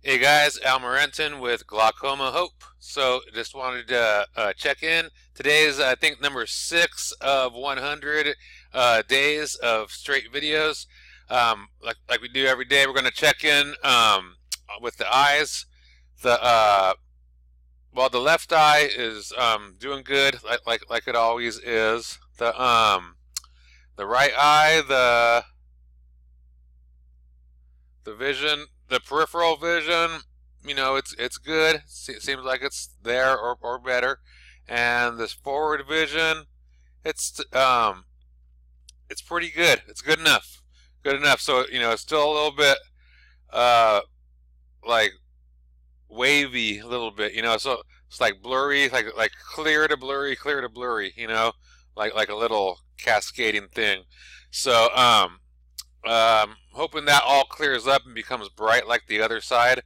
Hey guys, Al Morenton with Glaucoma Hope. So just wanted to check in. Today's I think number 6 of 100 days of straight videos. Like we do every day, we're going to check in with the eyes. The well, the left eye is doing good, like it always is. The right eye, the vision, the peripheral vision, it's good. It seems like it's there or better. And this forward vision, it's it's pretty good. It's good enough. Good enough. So it's still a little bit uh like wavy a little bit. So it's like blurry, like clear to blurry, clear to blurry. Like a little cascading thing. So hoping that all clears up and becomes bright like the other side.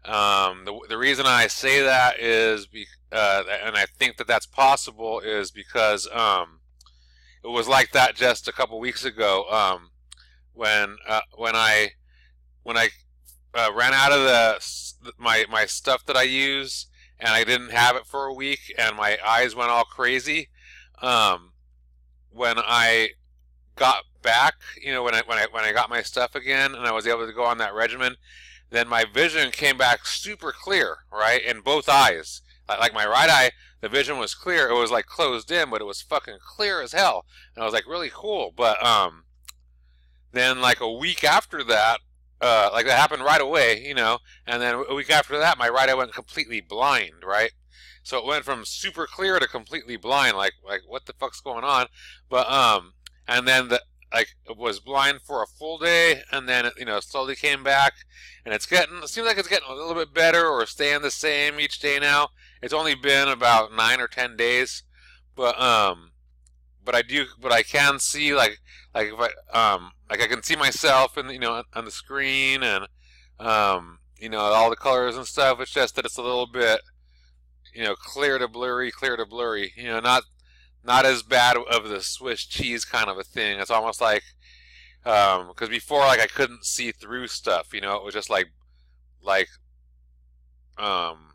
The reason I say that is, and I think that that's possible, is because it was like that just a couple weeks ago when I ran out of my stuff that I use, and I didn't have it for a week, and my eyes went all crazy. When I got back, when I got my stuff again, and I was able to go on that regimen, then my vision came back super clear, right, in both eyes. Like my right eye, the vision was clear. It was like closed in, but it was fucking clear as hell, and I was like really cool. But then like a week after that, like that happened right away, and then a week after that, my right eye went completely blind, right? So it went from super clear to completely blind, like what the fuck's going on? But and then it was blind for a full day, and then it slowly came back, and it seems like it's getting a little bit better or staying the same each day now. It's only been about 9 or 10 days, but I can see like if I can see myself in on the screen, and all the colors and stuff. It's just that it's a little bit clear to blurry, clear to blurry. Not as bad of the Swiss cheese kind of a thing. It's almost like, because before, like, I couldn't see through stuff. It was just like um,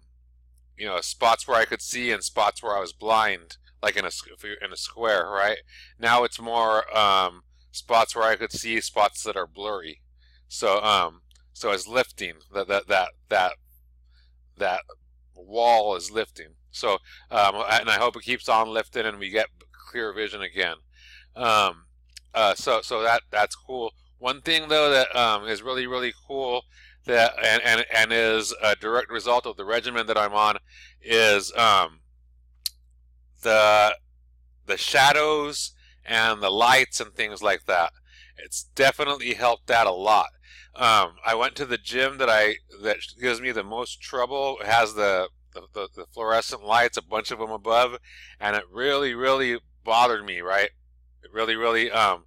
spots where I could see and spots where I was blind, like in a square, right? Now it's more spots where I could see, spots that are blurry. So it's lifting that wall is lifting. So and I hope it keeps on lifting and we get clear vision again. So that's cool. One thing though that is really really cool, that and is a direct result of the regimen that I'm on, is the shadows and the lights and things like that. It's definitely helped that a lot. I went to the gym that gives me the most trouble. It has the fluorescent lights, a bunch of them above, and it really, really bothered me, right? It really, really, like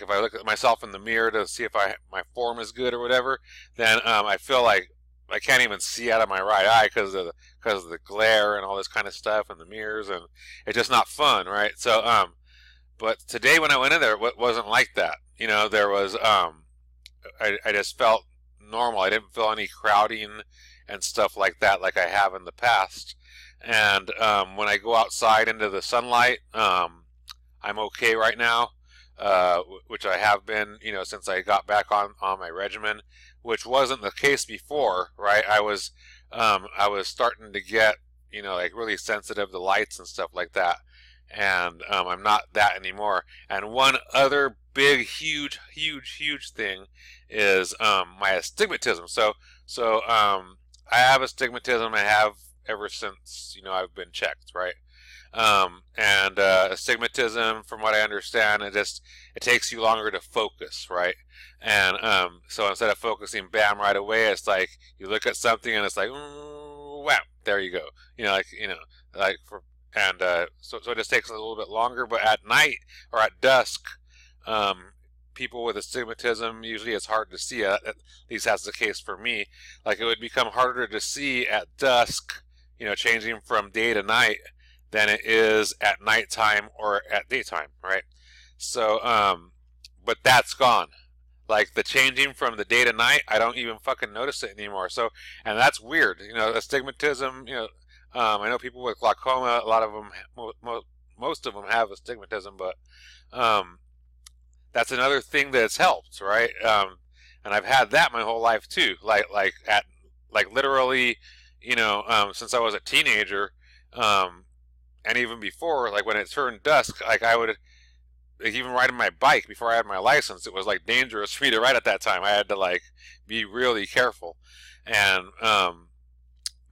if I look at myself in the mirror to see if my form is good or whatever, then I feel like I can't even see out of my right eye because of the glare and all this kind of stuff and the mirrors, and it's just not fun, right? So, but today when I went in there, it wasn't like that. There was, I just felt normal. I didn't feel any crowding and stuff like that like I have in the past. And when I go outside into the sunlight, I'm okay right now, which I have been, since I got back on my regimen, which wasn't the case before, right? I was starting to get, like really sensitive to lights and stuff like that. And I'm not that anymore. And one other big, huge thing is my astigmatism. So I have astigmatism. I have ever since I've been checked, right? And astigmatism, from what I understand, it takes you longer to focus, right? And so instead of focusing bam right away, it's like you look at something and it's like, wow, there you go. So it just takes a little bit longer. But at night or at dusk, people with astigmatism, usually it's hard to see. At least that's the case for me. Like, it would become harder to see at dusk, changing from day to night, than it is at nighttime or at daytime, right? So, but that's gone. Like the changing from the day to night, I don't even fucking notice it anymore. So, and that's weird. You know, astigmatism. You know, I know people with glaucoma. A lot of them, most of them have astigmatism, but um, that's another thing that's helped, right? And I've had that my whole life too. Like literally, you know, since I was a teenager, um, and even before, like when it turned dusk, like I would, like even riding my bike before I had my license, it was like dangerous for me to ride at that time. I had to like be really careful, and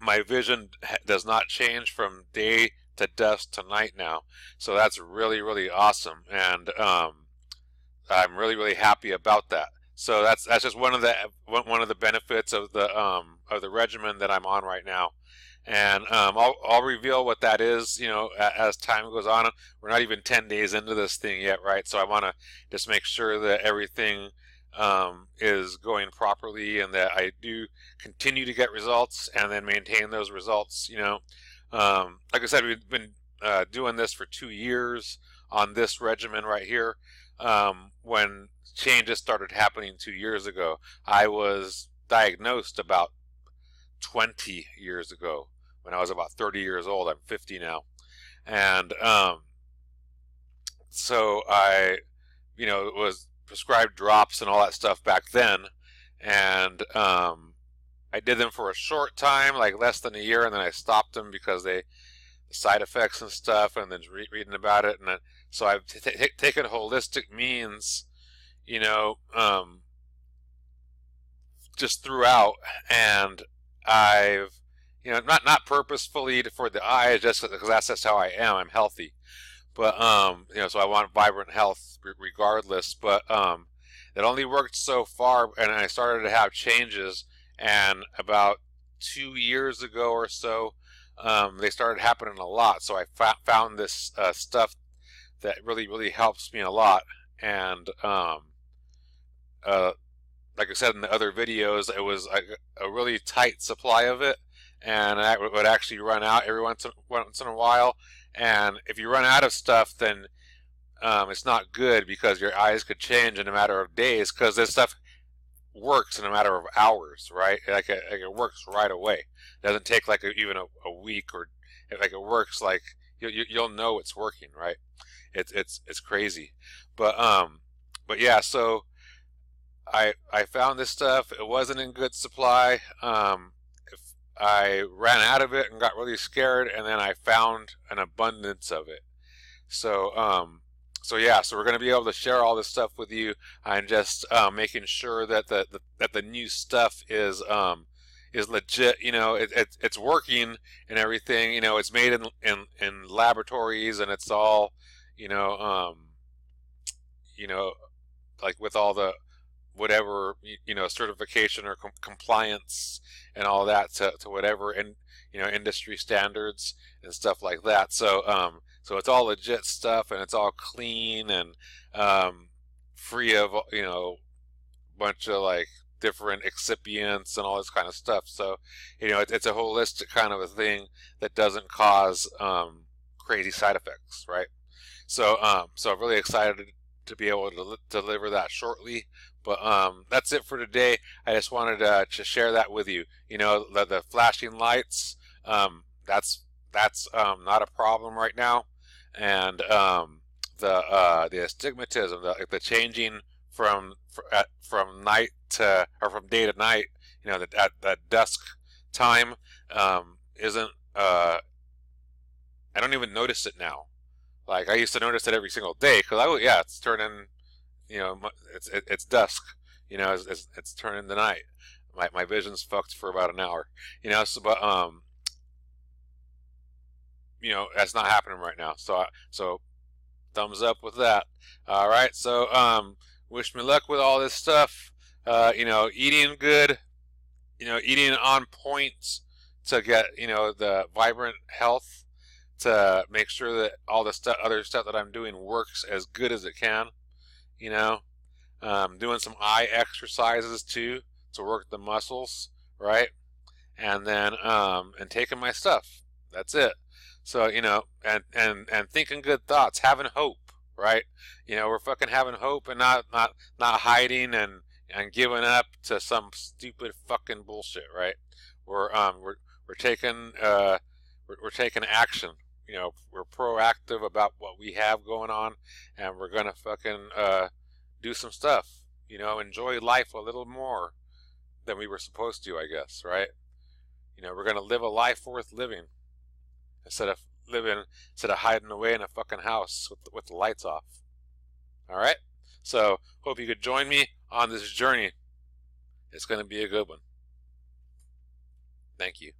my vision does not change from day to dusk to night now. So that's really, really awesome, and I'm really, really happy about that. So that's just one of the benefits of the regimen that I'm on right now, and I'll reveal what that is. You know, as time goes on. We're not even 10 days into this thing yet, right? So I want to just make sure that everything is going properly, and that I do continue to get results, and then maintain those results. You know, like I said, we've been doing this for 2 years on this regimen right here. When changes started happening 2 years ago, I was diagnosed about 20 years ago when I was about 30 years old. I'm 50 now. And so I, you know, was prescribed drops and all that stuff back then. And I did them for a short time, like less than a year, and then I stopped them because the side effects and stuff, and then reading about it. And then, so I've taken holistic means, you know, just throughout, and I've, you know, not purposefully for the eyes, just because that's just how I am. I'm healthy, but you know, so I want vibrant health regardless. But it only worked so far, and I started to have changes, and about 2 years ago or so, they started happening a lot. So I found this stuff that really helps me a lot, and like I said in the other videos, it was a really tight supply of it, and I would actually run out every once in a while. And if you run out of stuff, then it's not good, because your eyes could change in a matter of days, because this stuff works in a matter of hours, right? Like it works right away. It doesn't take like even a week, or like it works like you'll know it's working, right? It's crazy, but yeah. So I found this stuff. It wasn't in good supply. If I ran out of it and got really scared, and then I found an abundance of it. So so yeah, so we're going to be able to share all this stuff with you. I'm just making sure that the new stuff is legit. You know, it's working and everything. You know, it's made in laboratories, and it's all, you know, like with all the whatever, you know, certification or compliance and all that to whatever, and you know, industry standards and stuff like that. So so it's all legit stuff, and it's all clean, and free of, you know, a bunch of like different excipients and all this kind of stuff. So, you know, it's a holistic kind of a thing that doesn't cause crazy side effects, right? So so I'm really excited to be able to deliver that shortly. But that's it for today. I just wanted to share that with you. You know, the flashing lights, that's not a problem right now, and the astigmatism, the changing from night to, or from day to night, you know, that dusk time, isn't. I don't even notice it now. Like I used to notice it every single day, because yeah, it's turning, you know, it's dusk, you know, it's turning the night. My vision's fucked for about an hour, you know. So, but you know, that's not happening right now. So so thumbs up with that. All right. So wish me luck with all this stuff. You know, eating good, you know, eating on point to get, you know, the vibrant health, to make sure that all the other stuff that I'm doing works as good as it can. You know, doing some eye exercises too to work the muscles, right? And then and taking my stuff. That's it. So, you know, and thinking good thoughts, having hope, right? You know, we're fucking having hope, and not hiding and and giving up to some stupid fucking bullshit, right? We're taking we're taking action. You know, we're proactive about what we have going on, and we're gonna fucking do some stuff. You know, enjoy life a little more than we were supposed to, I guess, right? You know, we're gonna live a life worth living instead of hiding away in a fucking house with the lights off. All right. So hope you could join me on this journey. It's gonna be a good one. Thank you.